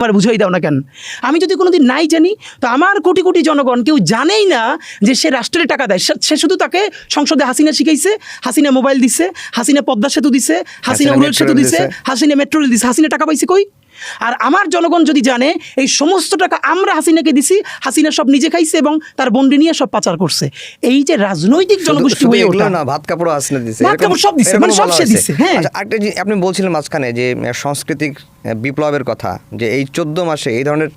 আমার বুঝাই দাও না কেন? আমি যদি কোনোদিন নাই জানি, তো আমার কোটি কোটি জনগণ কেউ জানেই না যে সে রাষ্ট্রের টাকা দেয়। সে শুধু তাকে সংসদে হাসিনা শিখাইছে, হাসিনা মোবাইল দিছে, হাসিনা পদ্মা সেতু দিছে, হাসিনা উড়াল সেতু দিছে, হাসিনা মেট্রো রেল দিছে। হাসিনা টাকা পাইছে কই? আর আমার জনগণ যদি জানে এই সমস্ত টাকা আমরা হাসিনাকে দিছি, হাসিনা সব নিজে খাইছে এবং তার বন্ডি নিয়ে সব পাচার করছে। এই যে রাজনৈতিক জনগোষ্ঠী হয়ে ওঠা না, ভাত কাপড় হাসিনা দিছে, ভাত কাপড় সব দিছে, মানে সব সে দিছে। হ্যাঁ, একটা আপনি বলছিলেন মাঝখানে যে সাংস্কৃতিক বিপ্লবের কথা, যে এই 14 মাসে এই ধরনের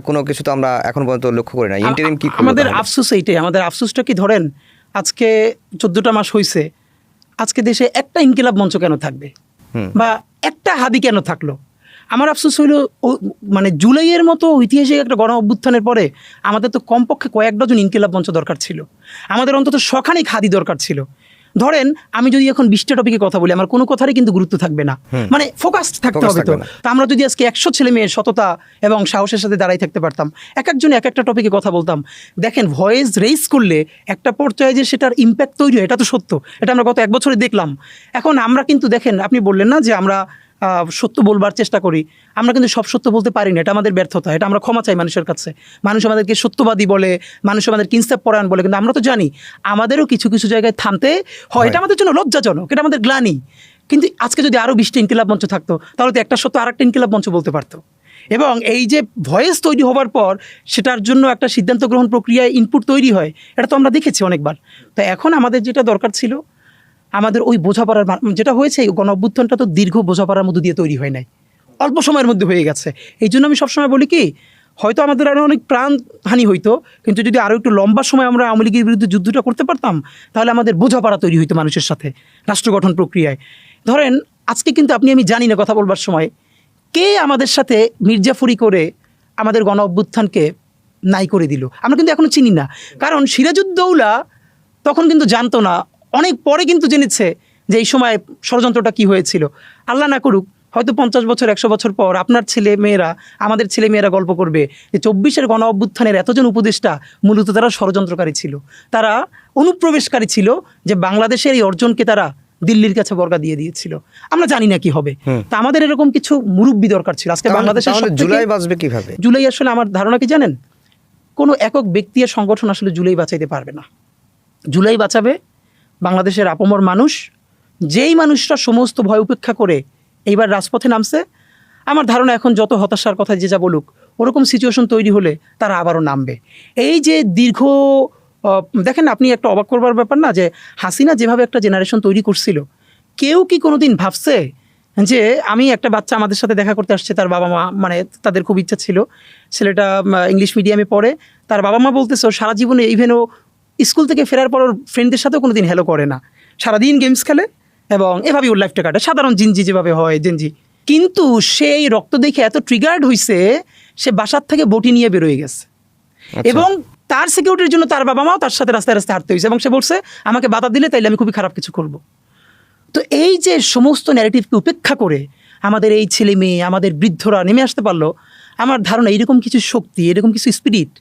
কোনো কিছু তো আমরা এখন পর্যন্ত লক্ষ্য করি না। ইন্টারিম কি আমাদের আফসোস এইটাই। আমাদের আফসোসটা কি, ধরেন আজকে 14টা মাস হয়েছে, আজকে দেশে একটা ইনকিলাব মঞ্চ কেন থাকবে বা একটা হাদি কেন থাকলো? আমার আফসোস হইলো মানে জুলাইয়ের মতো ঐতিহাসিক একটা গণ অভ্যুত্থানের পরে আমাদের তো কমপক্ষে কয়েক ডজন ইনকিলাব মঞ্চ দরকার ছিল। আমাদের অন্তত শখানেক হাদি দরকার ছিল। ধরেন আমি যদি এখন 20টা টপিকে কথা বলি, আমার কোনো কথারই কিন্তু গুরুত্ব থাকবে না, মানে ফোকাস থাকতে হবে। তো আমরা যদি আজকে 100 ছেলে মেয়ের সততা এবং সাহসের সাথে দাঁড়াই থাকতে পারতাম, এক একজন এক একটা টপিকে কথা বলতাম, দেখেন ভয়েস রেইজ করলে একটা পর্যায়ে যে সেটার ইম্প্যাক্ট তৈরি হয়, এটা তো সত্য। এটা আমরা গত 1 বছরে দেখলাম। এখন আমরা কিন্তু দেখেন, আপনি বললেন না যে আমরা সত্য বলবার চেষ্টা করি, আমরা কিন্তু সব সত্য বলতে পারি না, এটা আমাদের ব্যর্থতা। এটা আমরা ক্ষমা চাই মানুষের কাছে। মানুষ আমাদেরকে সত্যবাদী বলে, মানুষ আমাদের ইনসাফ পরায়ণ বলে, কিন্তু আমরা তো জানি আমাদেরও কিছু কিছু জায়গায় থামতে হয়। এটা আমাদের জন্য লজ্জাজনক, এটা আমাদের গ্লানি। কিন্তু আজকে যদি আরও 20টা ইনকিলাব মঞ্চ থাকতো, তাহলে তো একটা সত্য আরেকটা ইনকিলাব মঞ্চ বলতে পারতো। এবং এই যে ভয়েস তৈরি হওয়ার পর সেটার জন্য একটা সিদ্ধান্ত গ্রহণ প্রক্রিয়ায় ইনপুট তৈরি হয়, এটা তো আমরা দেখেছি অনেকবার। তো এখন আমাদের যেটা দরকার ছিল, আমাদের ওই বোঝাপড়ার যেটা হয়েছে, গণ অভ্যুত্থানটা তো দীর্ঘ বোঝাপড়ার মধ্যে দিয়ে তৈরি হয় নাই, অল্প সময়ের মধ্যে হয়ে গেছে। এই জন্য আমি সবসময় বলি কি, হয়তো আমাদের আরও অনেক প্রাণহানি হইতো, কিন্তু যদি আরও একটু লম্বা সময় আমরা আওয়ামী লীগের বিরুদ্ধে যুদ্ধটা করতে পারতাম, তাহলে আমাদের বোঝাপড়া তৈরি হইতো মানুষের সাথে রাষ্ট্র গঠন প্রক্রিয়ায়। ধরেন আজকে কিন্তু আপনি আমি জানি না কথা বলবার সময় কে আমাদের সাথে মির্জাফরি করে আমাদের গণ অভ্যুত্থানকে নাই করে দিল, আমরা কিন্তু এখনও চিনি না। কারণ সিরাজউদ্দৌলা তখন কিন্তু জানতো না, অনেক পরে কিন্তু জেনেছে যে এই সময় ষড়যন্ত্রটা কি হয়েছিল। আল্লাহ না করুক, হয়তো 50 বছর 100 বছর পর আপনার ছেলে মেয়েরা, আমাদের ছেলে মেয়েরা গল্প করবে যে 24-এর গণ অভ্যুত্থানের এতজন উপদেষ্টা মূলত তারা ষড়যন্ত্রকারী ছিল, তারা অনুপ্রবেশকারী ছিল, যে বাংলাদেশের এই অর্জনকে তারা দিল্লির কাছে বর্গা দিয়ে দিয়েছিল। আমরা জানি না কি হবে। তা আমাদের এরকম কিছু মুরব্বি দরকার ছিল। আজকে বাংলাদেশের জুলাই বাঁচবে কিভাবে? জুলাই আসলে আমার ধারণা কি জানেন, কোনো একক ব্যক্তি আর সংগঠন আসলে জুলাই বাঁচাইতে পারবে না। জুলাই বাঁচাবে বাংলাদেশের আপমর মানুষ, যেই মানুষরা সমস্ত ভয় উপেক্ষা করে এইবার রাজপথে নামছে। আমার ধারণা এখন যত হতাশার কথা যে যা বলুক, ওরকম সিচুয়েশন তৈরি হলে তারা আবারও নামবে। এই যে দীর্ঘ দেখেন, আপনি একটা অবাক করবার ব্যাপার না, যে হাসিনা যেভাবে একটা জেনারেশন তৈরি করছিল, কেউ কি কোনোদিন ভাবছে যে আমি একটা বাচ্চা আমাদের সাথে দেখা করতে আসছে, তার বাবা মা, মানে তাদের খুব ইচ্ছা ছিল, ছেলেটা ইংলিশ মিডিয়ামে পড়ে, তার বাবা মা বলতেছে ও সারা জীবনে ইভেনও স্কুল থেকে ফেরার পর ওর ফ্রেন্ডদের সাথেও কোনোদিন হ্যালো করে না, সারাদিন গেমস খেলে এবং এভাবেই ওর লাইফটা কাটে, সাধারণ জিনজি যেভাবে হয় জেনজি। কিন্তু সেই রক্ত দেখে এত ট্রিগার্ড হয়েছে, সে বাসার থেকে বটি নিয়ে বেরোয় গেছে। এবং তার সিকিউরিটির জন্য তার বাবা মাও তার সাথে রাস্তায় রাস্তায় হাঁটতে হয়েছে, এবং সে বলছে আমাকে বাধা দিলে তাইলে আমি খুবই খারাপ কিছু করব। তো এই যে সমস্ত ন্যারেটিভকে উপেক্ষা করে আমাদের এই ছেলে মেয়ে, আমাদের বৃদ্ধরা নেমে আসতে পারলো, আমার ধারণা এইরকম কিছু শক্তি, এরকম কিছু স্পিরিট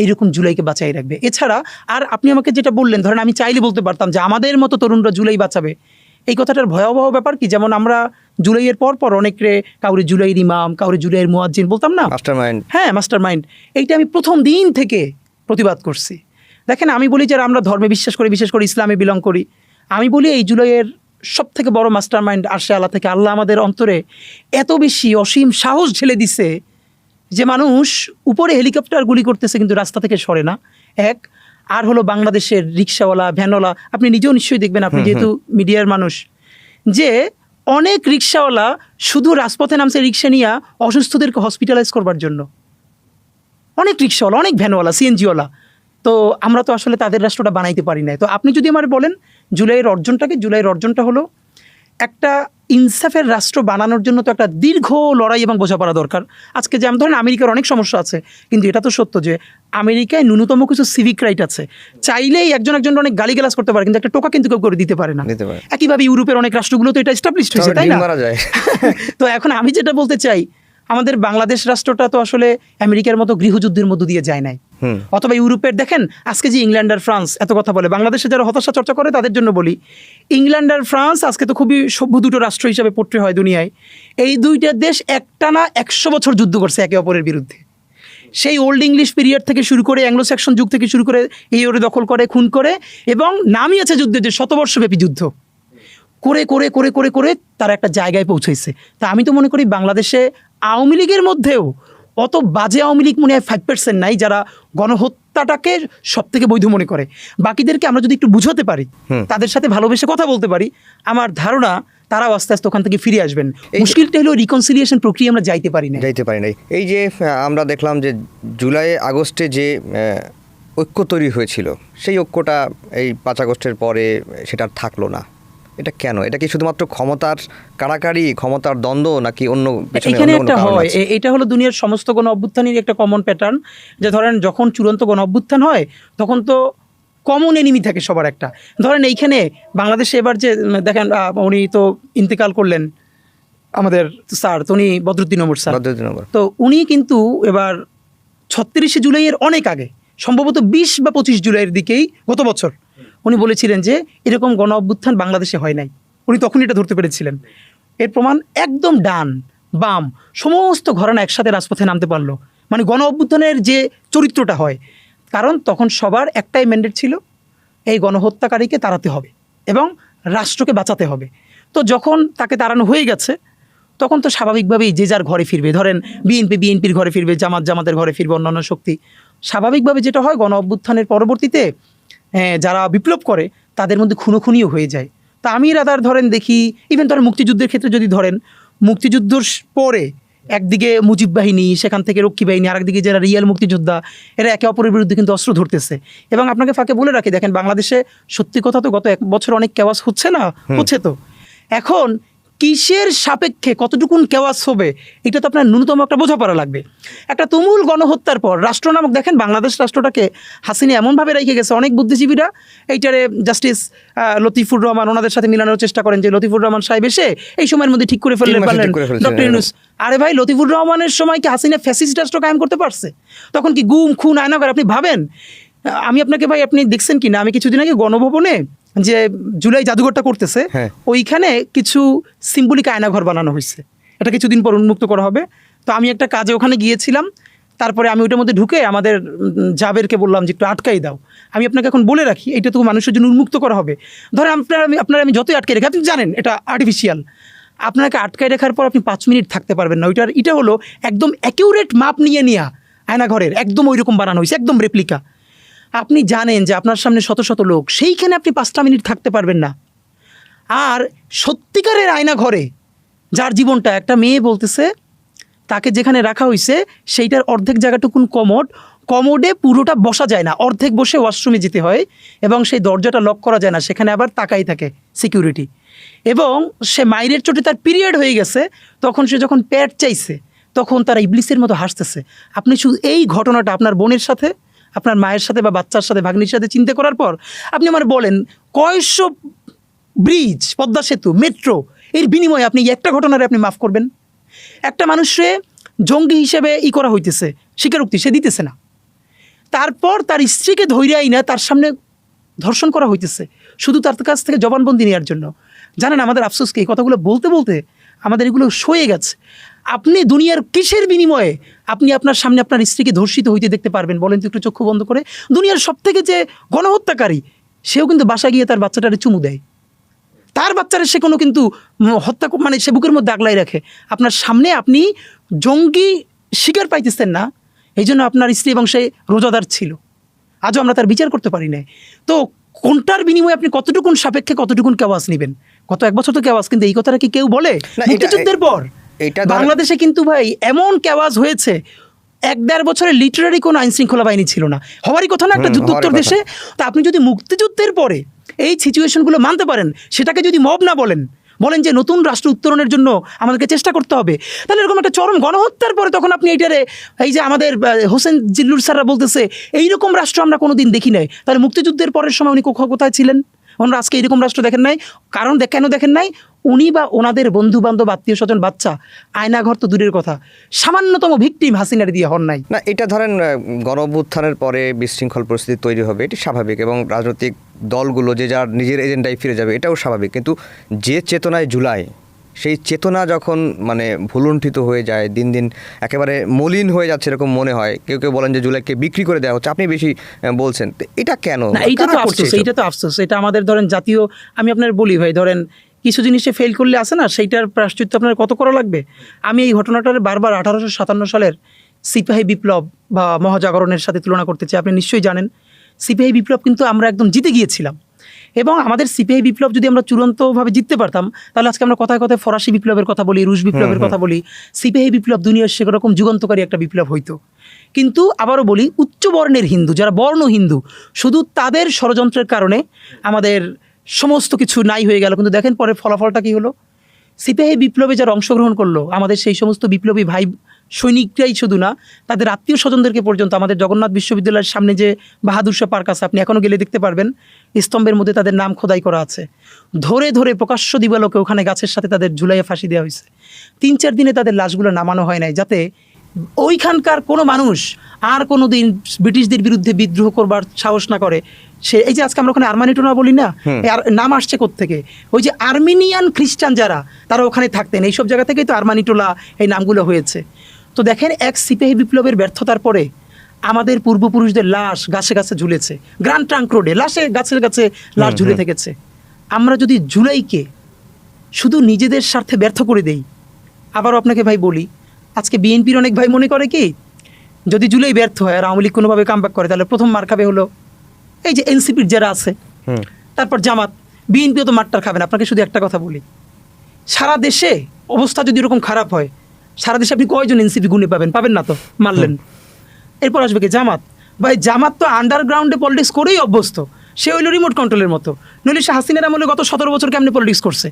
এইরকম জুলাইকে বাঁচাই রাখবে। এছাড়া আর আপনি আমাকে যেটা বললেন, ধরেন আমি চাইলে বলতে পারতাম যে আমাদের মতো তরুণরা জুলাই বাঁচাবে। এই কথাটার ভয়াবহ ব্যাপার কি, যেমন আমরা জুলাইয়ের পর অনেকে কাউরে জুলাইয়ের ইমাম, কাউরে জুলাইয়ের মুয়াজ্জিন বলতাম না, মাস্টারমাইন্ড। হ্যাঁ, মাস্টারমাইন্ড। এইটা আমি প্রথম দিন থেকে প্রতিবাদ করছি। দেখেন, আমি বলি যারা আমরা ধর্মে বিশ্বাস করি, বিশেষ করে ইসলামে বিলং করি, আমি বলি এই জুলাইয়ের সব থেকে বড় মাস্টারমাইন্ড আরশে আল্লাহ থেকে। আল্লাহ আমাদের অন্তরে এত বেশি অসীম সাহস ঢেলে দিছে যে মানুষ উপরে হেলিকপ্টার গুলি করতেছে কিন্তু রাস্তা থেকে সরে না। এক আর হলো বাংলাদেশের রিক্সাওয়ালা, ভ্যানওয়ালা, আপনি নিজেও নিশ্চয়ই দেখবেন, আপনি যেহেতু মিডিয়ার মানুষ, যে অনেক রিক্সাওয়ালা শুধু রাজপথে নামছে রিক্সা নিয়ে অসুস্থদেরকে হসপিটালাইজ করবার জন্য। অনেক রিক্সাওয়ালা, অনেক ভ্যানওয়ালা, সিএনজিওয়ালা। তো আমরা তো আসলে তাদের রাষ্ট্রটা বানাইতে পারি না। তো আপনি যদি আমার বলেন জুলাইয়ের অর্জনটা হলো একটা ইনসাফের রাষ্ট্র বানানোর জন্য তো একটা দীর্ঘ লড়াই এবং বোঝাপড়া দরকার। আজকে যেমন ধরেন আমেরিকার অনেক সমস্যা আছে, কিন্তু এটা তো সত্য যে আমেরিকায় ন্যূনতম কিছু সিভিক রাইট আছে। চাইলেই একজন অনেক গালিগালাজ করতে পারে, কিন্তু একটা টোকা কিন্তু কেউ করে দিতে পারে না। একইভাবে ইউরোপের অনেক রাষ্ট্রগুলো তো এটা এস্টাবলিশড হয়েছে, তাই না? তো এখন আমি যেটা বলতে চাই, আমাদের বাংলাদেশ রাষ্ট্রটা তো আসলে আমেরিকার মতো গৃহযুদ্ধের মধ্য দিয়ে যায় নাই। অথবা ইউরোপের দেখেন আজকে যে ইংল্যান্ড আর ফ্রান্স এত কথা বলে, বাংলাদেশে যারা হতাশা চর্চা করে তাদের জন্য বলি, ইংল্যান্ড আর ফ্রান্স আজকে তো খুবই সভ্য দুটো রাষ্ট্র হিসাবে পোট্রে হয় দুনিয়ায়। এই দুইটা দেশ একটানা 100 বছর যুদ্ধ করছে একে অপরের বিরুদ্ধে। সেই ওল্ড ইংলিশ পিরিয়ড থেকে শুরু করে অ্যাংলো সেকশন যুগ থেকে শুরু করে এই ওরে দখল করে, খুন করে, এবং নামই আছে যুদ্ধের যে শতবর্ষব্যাপী যুদ্ধ করে করে করে করে করে তারা একটা জায়গায় পৌঁছেছে। তা আমি তো মনে করি বাংলাদেশে আওয়ামী লীগের মধ্যেও অত বাজে আওয়ামী লীগ মনে হয় 5% নাই যারা গণহত্যাটাকে সব থেকে বৈধ মনে করে। বাকিদেরকে আমরা যদি একটু বুঝাতে পারি, তাদের সাথে ভালোবেসে কথা বলতে পারি, আমার ধারণা তারাও আস্তে আস্তে ওখান থেকে ফিরে আসবেন। মুশকিলটা হলো রিকনসিলিয়েশন প্রক্রিয়া আমরা যাইতে পারি নাই। এই যে আমরা দেখলাম যে জুলাই আগস্টে যে ঐক্য তৈরি হয়েছিল, সেই ঐক্যটা এই 5 আগস্টের পরে সেটা আর থাকলো না। এটা কেন? এটা কি শুধুমাত্র ক্ষমতার কাড়াকাড়ি, ক্ষমতার দ্বন্দ্ব, নাকি অন্য এখানে একটা হয়? এটা হলো দুনিয়ার সমস্ত গণ অভ্যুত্থানের একটা কমন প্যাটার্ন, যে ধরেন যখন চূড়ান্ত গণ অভ্যুত্থান হয় তখন তো কমন এনিমি থাকে সবার একটা। ধরেন এইখানে বাংলাদেশে এবার যে দেখেন উনি তো ইন্তেকাল করলেন আমাদের স্যার, তো উনি বদরুদ্দিন ওমর স্যার, তো উনি কিন্তু এবার 36শে জুলাইয়ের অনেক আগে, সম্ভবত 20 বা 25 জুলাইয়ের দিকেই গত বছর উনি বলেছিলেন যে এরকম গণ অভ্যুত্থান বাংলাদেশে হয় নাই। উনি তখন এটা ধরতে পেরেছিলেন। এর প্রমাণ একদম ডান বাম সমস্ত ঘরানা একসাথে রাজপথে নামতে পারলো, মানে গণ অভ্যুত্থানের যে চরিত্রটা হয়। কারণ তখন সবার একটাই ম্যান্ডেট ছিল, এই গণহত্যাকারীকে তাড়াতে হবে এবং রাষ্ট্রকে বাঁচাতে হবে। তো যখন তাকে তাড়ানো হয়ে গেছে তখন তো স্বাভাবিকভাবেই যে যার ঘরে ফিরবে। ধরেন বিএনপির ঘরে ফিরবে, জামাতের ঘরে ফিরবে, অন্যান্য শক্তি। স্বাভাবিকভাবে যেটা হয়, গণ অভ্যুত্থানের পরবর্তীতে যারা বিপ্লব করে তাদের মধ্যে খুনোখুনিও হয়ে যায়। তা আমি রাদার ধরেন দেখি, ইভেন ধরেন মুক্তিযুদ্ধের ক্ষেত্রে যদি ধরেন, মুক্তিযুদ্ধর পরে একদিকে মুজিব বাহিনী, সেখান থেকে রক্ষী বাহিনী, আরেকদিকে যারা রিয়েল মুক্তিযোদ্ধা, এরা একে অপরের বিরুদ্ধে কিন্তু অস্ত্র ধরতেছে। এবং আপনাকে ফাঁকে বলে রাখি, দেখেন বাংলাদেশে সত্যি কথা তো গত 1 বছর অনেক কেওয়াস হচ্ছে না, হচ্ছে তো। এখন কিসের সাপেক্ষে কতটুকুন কেওয়াস হবে এটা তো আপনার ন্যূনতম একটা বোঝাপড়া লাগবে। একটা তুমুল গণহত্যার পর রাষ্ট্র নামক, দেখেন বাংলাদেশ রাষ্ট্রটাকে হাসিনা এমনভাবে রেখে গেছে, অনেক বুদ্ধিজীবীরা এইটারে জাস্টিস লতিফুর রহমান ওনাদের সাথে মিলানোর চেষ্টা করেন যে লতিফুর রহমান সাহেব এসে এই সময়ের মধ্যে ঠিক করে ফেললেন ডক্টর ইউনূস। আরে ভাই, লতিফুর রহমানের সময় কি হাসিনা ফ্যাসিস্ট রাষ্ট্র কায়েম করতে পারছে? তখন কি গুম খুন আয়না করে? আপনি ভাবেন, আমি আপনাকে ভাই, আপনি দেখছেন কি না, আমি কিছুদিন আগে গণভবনে যে জুলাই জাদুঘরটা করতেছে, ওইখানে কিছু সিম্বলিক আয়নাঘর বানানো হয়েছে, এটা কিছুদিন পর উন্মুক্ত করা হবে। তো আমি একটা কাজে ওখানে গিয়েছিলাম, তারপরে আমি ওইটার মধ্যে ঢুকে আমাদের জাবেরকে বললাম যে একটু আটকাই দাও। আমি আপনাকে এখন বলে রাখি, এইটা তো মানুষের জন্য উন্মুক্ত করা হবে। ধরেন আপনার আমি যতই আটকে রেখে, আপনি জানেন এটা আর্টিফিশিয়াল, আপনাকে আটকায় রাখার পর আপনি 5 মিনিট থাকতে পারবেন না। এটা হলো একদম অ্যাকিউরেট মাপ নিয়ে আয়নাঘরের একদম ওই রকম বানানো হয়েছে, একদম রেপ্লিকা। আপনি জানেন যে আপনার সামনে শত শত লোক, সেইখানে আপনি 5টা মিনিট থাকতে পারবেন না। আর সত্যিকারের আয়না ঘরে যার জীবনটা, একটা মেয়ে বলতেছে তাকে যেখানে রাখা হয়েছে সেইটার অর্ধেক জায়গাটুকুন কমোডে পুরোটা বসা যায় না, অর্ধেক বসে ওয়াশরুমে যেতে হয়, এবং সেই দরজাটা লক করা যায় না, সেখানে আবার তাকাই থাকে সিকিউরিটি। এবং সে মাইরের চোটে তার পিরিয়ড হয়ে গেছে, তখন সে যখন প্যাড চাইছে তখন তারা ইবলিসের মতো হাসতেছে। আপনি শুধু এই ঘটনাটা আপনার বোনের সাথে, আপনার মায়ের সাথে বা বাচ্চার সাথে, ভাগ্নির সাথে চিন্তা করার পর আপনি আমার বলেন কয়শো ব্রিজ, পদ্মা সেতু, মেট্রো, এর বিনিময়ে আপনি একটা ঘটনারে আপনি মাফ করবেন? একটা মানুষে জঙ্গি হিসেবে করা হইতেছে, স্বীকারোক্তি সে দিতেছে না, তারপর তার স্ত্রীকে ধৈর্যই না তার সামনে ধর্ষণ করা হইতেছে শুধু তার কাছ থেকে জবানবন্দি নেওয়ার জন্য। জানেন আমাদের আফসোসকে এই কথাগুলো বলতে বলতে আমাদের এগুলো সয়ে গেছে। আপনি দুনিয়ার কিসের বিনিময়ে আপনি আপনার সামনে আপনার স্ত্রীকে ধর্ষিত হইতে দেখতে পারবেন বলেন তো একটু চক্ষু বন্ধ করে? দুনিয়ার সব থেকে যে গণহত্যাকারী, সেও কিন্তু বাসায় গিয়ে তার বাচ্চাটারে চুমু দেয়, তার বাচ্চারা সে কোনো কিন্তু হত্যা, মানে সে বুকের মধ্যে আগলাই রাখে। আপনার সামনে আপনি জঙ্গি শিকার পাইতেছেন না, এই জন্য আপনার স্ত্রী এবং সে রোজাদার ছিল, আজও আমরা তার বিচার করতে পারি না। তো কোনটার বিনিময়ে আপনি কতটুকুন সাপেক্ষে কতটুকুন কেওয়াজ নেবেন? গত 1 বছর তো কেওয়াজ, কিন্তু এই কথাটা কি কেউ বলে? মুক্তিযুদ্ধের পর বাংলাদেশে কিন্তু ভাই এমন কেওয়াজ হয়েছে, 1-1.5 বছরে লিটারারি কোনো আইন শৃঙ্খলা বাহিনী ছিল না, হওয়ারই কথা না একটা যুদ্ধোত্তর দেশে। তা আপনি যদি মুক্তিযুদ্ধের পরে এই সিচুয়েশনগুলো মানতে পারেন, সেটাকে যদি মব না বলেন যে নতুন রাষ্ট্র উত্তরণের জন্য আমাদেরকে চেষ্টা করতে হবে, তাহলে এরকম একটা চরম গণহত্যার পরে তখন আপনি এইটারে, এই যে আমাদের হোসেন জিল্লুর স্যাররা বলতেছে এইরকম রাষ্ট্র আমরা কোনোদিন দেখি নাই, তাহলে মুক্তিযুদ্ধের পরের সময় উনি কোথায় ছিলেন? ওনারা আজকে এরকম রাষ্ট্র দেখেন নাই, কারণ কেন দেখেন নাই? উনি বা ওনাদের বন্ধু বান্ধব আত্মীয় স্বজন বাচ্চা আয়নাঘর তো দূরের কথা, সামান্যতম ভিকটিম হাসিনার দিয়ে হন নাই। না, এটা ধরেন গণ-অভ্যুত্থানের পরে বিশৃঙ্খল পরিস্থিতি তৈরি হবে, এটি স্বাভাবিক, এবং রাজনৈতিক দলগুলো যে যার নিজের এজেন্ডায় ফিরে যাবে, এটাও স্বাভাবিক। কিন্তু যে চেতনায় জুলাই, সেই চেতনা যখন মানে ভুলুণ্ঠিত হয়ে যায়, দিন দিন একেবারে মলিন হয়ে যাচ্ছে এরকম মনে হয়। কেউ কেউ বলেন যে জুলাইকে বিক্রি করে দেওয়া হচ্ছে, আপনি বেশি বলছেন, তো এটা কেন? না, এইটা তো আফসোস, এইটা তো আফসোস। এটা আমাদের ধরেন জাতীয়, আমি আপনার বলি ভাই, ধরেন কিছু জিনিসে ফেল করলে আসে না, সেইটার প্রায়শ্চিত্ত আপনার কত করা লাগবে। আমি এই ঘটনাটার বারবার 1857 সালের সিপাহী বিপ্লব বা মহাজাগরণের সাথে তুলনা করতে চাই। আপনি নিশ্চয়ই জানেন সিপাহী বিপ্লব কিন্তু আমরা একদম জিতে গিয়েছিলাম, এবং আমাদের সিপাহী বিপ্লব যদি আমরা চূড়ান্তভাবে জিততে পারতাম, তাহলে আজকে আমরা কথায় কথায় ফরাসি বিপ্লবের কথা বলি, রুশ বিপ্লবের কথা বলি। সিপাহী বিপ্লব দুনিয়ার সেরকম যুগান্তকারী একটা বিপ্লব হইতো। কিন্তু আবারও বলি, উচ্চ বর্ণের হিন্দু, যারা বর্ণ হিন্দু, শুধু তাদের ষড়যন্ত্রের কারণে আমাদের সমস্ত কিছু নাই হয়ে গেল। কিন্তু দেখেন পরে ফলাফলটা কী হলো। সিপাহী বিপ্লবে যারা অংশগ্রহণ করলো, আমাদের সেই সমস্ত বিপ্লবী ভাই সৈনিকরাই শুধু না, তাদের আত্মীয় স্বজনদেরকে পর্যন্ত, আমাদের জগন্নাথ বিশ্ববিদ্যালয়ের সামনে যে বাহাদুর শাহ পার্ক আছে, আপনি এখনও গেলে দেখতে পারবেন, স্তম্ভের মধ্যে তাদের নাম খোদাই করা আছে। ধরে ধরে প্রকাশ্য দিবালোকে ওখানে গাছের সাথে তাদের ঝুলাইয়ে ফাঁসি দেওয়া হয়েছে। 3-4 দিনে তাদের লাশগুলো নামানো হয় নাই, যাতে ওইখানকার কোনো মানুষ আর কোনো দিন ব্রিটিশদের বিরুদ্ধে বিদ্রোহ করবার সাহস না করে। সে এই যে আজকে আমরা ওখানে আর্মানিটোলা বলি না, নাম আসছে কোত্থেকে? ওই যে আর্মেনিয়ান খ্রিস্টান যারা, তারা ওখানে থাকতেন, এইসব জায়গা থেকেই তো আর্মানিটোলা এই নামগুলো হয়েছে। তো দেখেন, এক সিপাহী বিপ্লবের ব্যর্থতার পরে আমাদের পূর্বপুরুষদের লাশ গাছে গাছে ঝুলেছে, গ্র্যান্ড ট্রাঙ্ক রোডে লাশে গাছে গাছে লাশ ঝুলে থেকেছে। আমরা যদি জুলাইকে শুধু নিজেদের স্বার্থে ব্যর্থ করে দেই, আবারও আপনাকে ভাই বলি, আজকে বিএনপির অনেক ভাই মনে করে কি, যদি জুলাই ব্যর্থ হয় আর আওয়ামী লীগ কোনোভাবে কামব্যাক করে, তাহলে প্রথম মার খাবে হলো এই যে এনসিপির যারা আছে, তারপর জামাত। বিএনপিও তো মারটার খাবে না। আপনাকে শুধু একটা কথা বলি, সারা দেশে অবস্থা যদি এরকম খারাপ হয়, সারা দেশে আপনি কয়জন এনসিপি গুণে পাবেন? পাবেন না তো, মারলেন। এরপর আসবে কি জামাত। ভাই জামাত তো আন্ডারগ্রাউন্ডে পলিটিক্স করেই অভ্যস্ত, সে হইল রিমোট কন্ট্রোলের মতো। নইলে সে হাসিনার আমলে গত 17 বছর কেমনি পলিটিক্স করছে,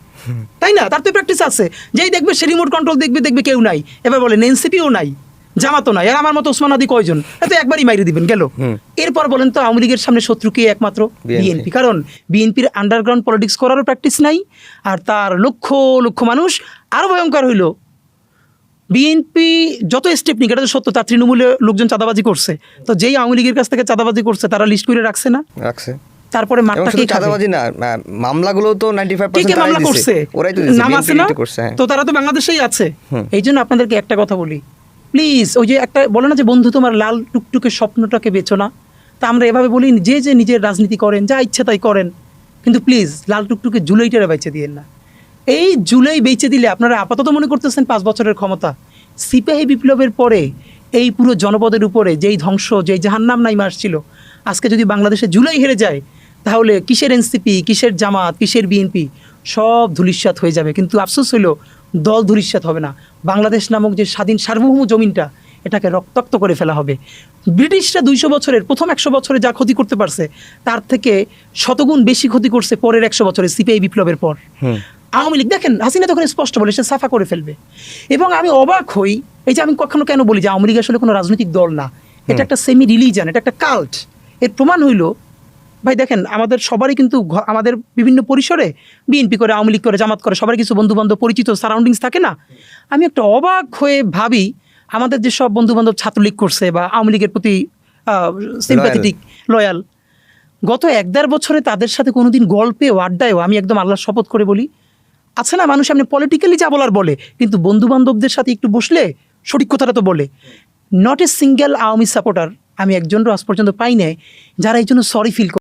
তাই না? তার তো প্র্যাকটিস আছে। যেই দেখবে সে রিমোট কন্ট্রোল দেখবে কেউ নাই, এবার বলেন এনসিপিও নাই, জামাতও নাই, আর আমার মতো ওসমান আদি কয়জন? এত একবারই মাইরে দিবেন গেল। এরপর বলেন তো আওয়ামী লীগের সামনে শত্রু কে? একমাত্র বিএনপি। কারণ বিএনপির আন্ডারগ্রাউন্ড পলিটিক্স করারও প্র্যাকটিস নাই, আর তার লক্ষ লক্ষ মানুষ। আরও ভয়ঙ্কর হইল, বিএনপি যত স্টেপ নিক, এটা তো সত্য, তার তৃণমূলে লোকজন চাঁদাবাজি করছে, তো যেই আওয়ামী লীগের কাছ থেকে চাঁদাবাজি করছে তারা লিস্ট করে রাখছে না? রাখছে। তারপরে চাঁদাবাজি না, মামলাগুলো তো 95% মামলা করছে, ওরাই তো নাম আছে না, তো তারা তো বাংলাদেশেই আছে। এই জন্য আপনাদেরকে একটা কথা বলি, প্লিজ, ওই যে একটা বলে না যে বন্ধু তোমার লাল টুকটুকে স্বপ্নটাকে বেচো না, তা আমরা এভাবে বলি, যে যে নিজের রাজনীতি করেন, যা ইচ্ছা তাই করেন, কিন্তু প্লিজ লাল টুকটুকে জুলাইটারে বেচে দিয়েন না। এই জুলাই বেচে দিলে আপনারা আপাতত মনে করতেছেন 5 বছরের ক্ষমতা। সিপাহী বিপ্লবের পরে এই পুরো জনপদের উপরে যেই ধ্বংস, যেই জাহান্নাম নাইমা আসছিল, আজকে যদি বাংলাদেশে জুলাই হেরে যায়, তাহলে কিসের এনসিপি, কিসের জামাত, কিসের বিএনপি, সব ধূলিসাৎ হয়ে যাবে। কিন্তু আফসোস হইল, দল ধূলিসাৎ হবে না, বাংলাদেশ নামক যে স্বাধীন সার্বভৌম জমিনটা, এটাকে রক্তাক্ত করে ফেলা হবে। ব্রিটিশরা 200 বছরের, প্রথম 100 বছরে যা ক্ষতি করতে পারছে, তার থেকে শতগুণ বেশি ক্ষতি করছে পরের 100 বছরে সিপিআই বিপ্লবের পর। আওয়ামী লীগ দেখেন, হাসিনা তখন স্পষ্ট বলে সে সাফা করে ফেলবে। এবং আমি অবাক হই, এই যে আমি কখনো কেন বলি যে আওয়ামী লীগ আসলে কোনো রাজনৈতিক দল না, এটা একটা সেমি রিলিজিয়ান, এটা একটা কাল্ট। এর প্রমাণ হইল, ভাই দেখেন, আমাদের সবারই কিন্তু আমাদের বিভিন্ন পরিসরে বিএনপি করে, আওয়ামী লীগ করে, জামাত করে, সবারই কিছু বন্ধুবান্ধব, পরিচিত সারাউন্ডিংস থাকে না? আমি একটা অবাক হয়ে ভাবি, আমাদের যে সব বন্ধুবান্ধব ছাত্রলীগ করছে বা আওয়ামী লীগের প্রতি সিম্প্যাথেটিক, লয়াল, গত 1-1.5 বছরে তাদের সাথে কোনোদিন গল্পেও আড্ডায়ও, আমি একদম আল্লাহর শপথ করে বলি, আছে না মানুষ এমনি পলিটিক্যালি যা বলার বলে, কিন্তু বন্ধুবান্ধবদের সাথে একটু বসলে সঠিক কথাটা তো বলে। Not a single Awami supporter আমি একজনও আজ পর্যন্ত পাই নাই যারা এই জন্য সরি ফিল